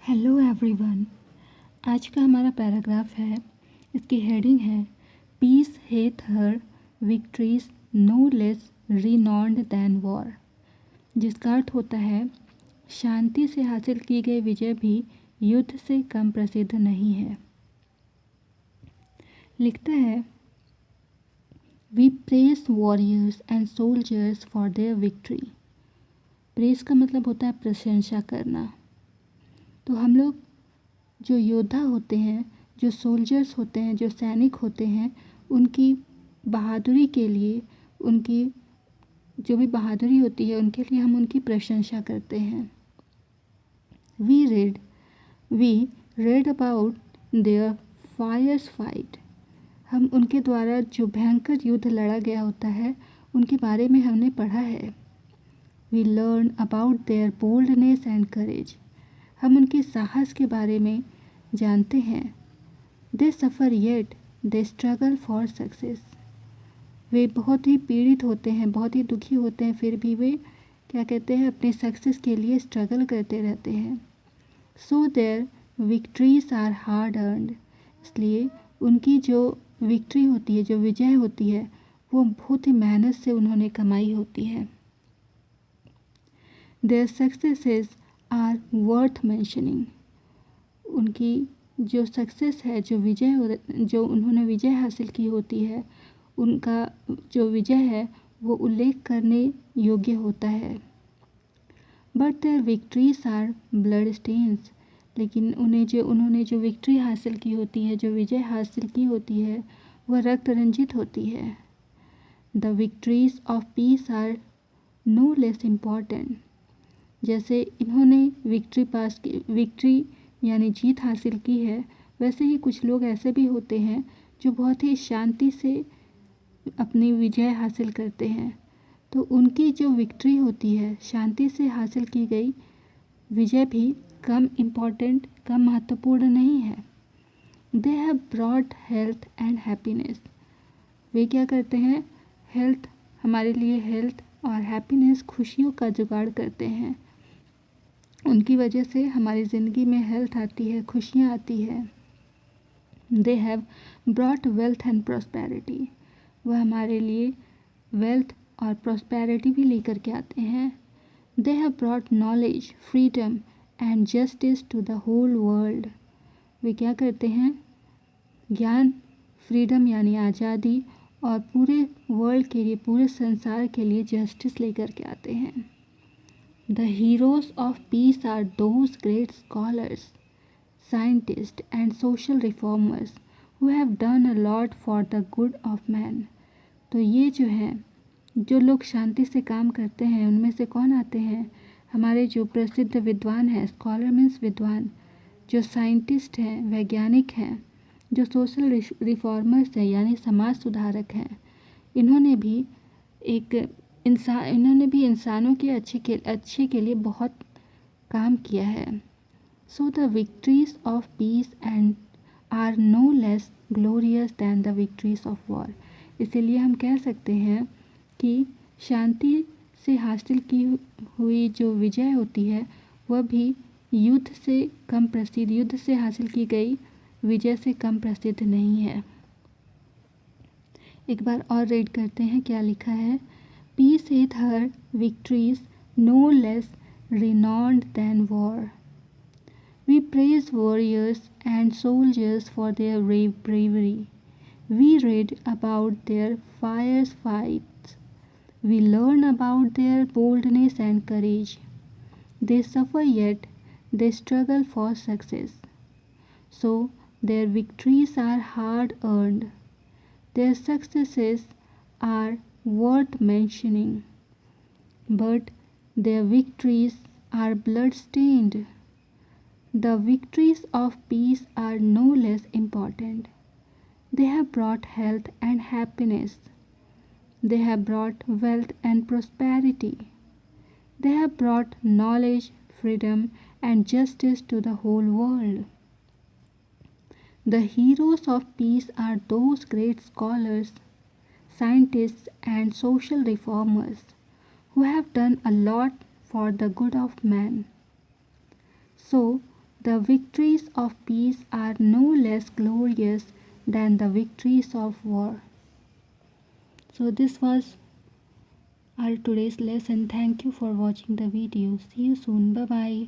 Hello everyone. आज का हमारा पैराग्राफ है, इसकी हेडिंग है peace hath her victories no less renowned than war, जिसका अर्थ होता है शांति से हासिल की गई विजय भी युद्ध से कम प्रसिद्ध नहीं है। लिखता है we praise warriors and soldiers for their victory. Praise का मतलब होता है प्रशंसा करना। तो हम लोग जो योद्धा होते हैं, जो सोल्जर्स होते हैं, जो सैनिक होते हैं, उनकी बहादुरी के लिए, उनकी जो भी बहादुरी होती है उनके लिए हम उनकी प्रशंसा करते हैं। We read about their fires fight. हम उनके द्वारा जो भयंकर युद्ध लड़ा गया होता है उनके बारे में हमने पढ़ा है। We learn about their boldness and courage. हम उनके साहस के बारे में जानते हैं। They suffer yet they struggle for success. वे बहुत ही पीड़ित होते हैं, बहुत ही दुखी होते हैं, फिर भी वे क्या कहते हैं, अपने सक्सेस के लिए स्ट्रगल करते रहते हैं। So their victories are hard earned. इसलिए उनकी जो विक्ट्री होती है, जो विजय होती है, वो बहुत ही मेहनत से उन्होंने कमाई होती है। Their successes are worth mentioning. उनकी जो सक्सेस है, जो उन्होंने विजय हासिल की होती है, उनका जो विजय है वो उल्लेख करने योग्य होता है। But their victories are blood stains. लेकिन उन्होंने जो विक्ट्री हासिल की होती है, जो विजय हासिल की होती है, वह रक्त रंजित होती है। The victories of peace are no less important. जैसे इन्होंने विक्ट्री यानी जीत हासिल की है, वैसे ही कुछ लोग ऐसे भी होते हैं जो बहुत ही शांति से अपनी विजय हासिल करते हैं। तो उनकी जो विक्ट्री होती है, शांति से हासिल की गई विजय भी कम इम्पॉर्टेंट, कम महत्वपूर्ण नहीं है। They have brought health and happiness. वे क्या करते हैं, हमारे लिए हेल्थ और हैप्पीनेस, खुशियों का जुगाड़ करते हैं। उनकी वजह से हमारी ज़िंदगी में हेल्थ आती है, खुशियाँ आती है। They have brought wealth and prosperity. वह हमारे लिए वेल्थ और प्रॉस्पेरिटी भी लेकर के आते हैं। They have brought knowledge, freedom and justice to the whole world. वे क्या करते हैं, ज्ञान, फ्रीडम यानी आज़ादी, और पूरे वर्ल्ड के लिए, पूरे संसार के लिए जस्टिस लेकर के आते हैं। The heroes of peace are those great scholars, scientists and social reformers who have done a lot for the good of man. तो ये जो हैं, जो लोग शांति से काम करते हैं, उनमें से कौन आते हैं, हमारे जो प्रसिद्ध विद्वान हैं, स्कॉलर मीन्स विद्वान, जो साइंटिस्ट हैं, वैज्ञानिक हैं, जो सोशल रिफॉर्मर्स हैं यानी समाज सुधारक हैं, इन्होंने भी इंसानों के अच्छे के लिए बहुत काम किया है। So the victories of peace and are no less glorious than the victories of war. इसीलिए हम कह सकते हैं कि शांति से हासिल की हुई जो विजय होती है वह भी युद्ध से हासिल की गई विजय से कम प्रसिद्ध नहीं है। एक बार और रीड करते हैं क्या लिखा है। Peace hath her victories no less renowned than war. We praise warriors and soldiers for their bravery. We read about their fierce fights. We learn about their boldness and courage. They suffer yet they struggle for success. So their victories are hard earned. Their successes are worth mentioning, but their victories are blood-stained. The victories of peace are no less important. They have brought health and happiness. They have brought wealth and prosperity. They have brought knowledge, freedom, and justice to the whole world. The heroes of peace are those great scholars, scientists and social reformers who have done a lot for the good of man. So The victories of peace are no less glorious than the victories of war. So this was our today's lesson. Thank you for watching the video. See you soon. Bye bye.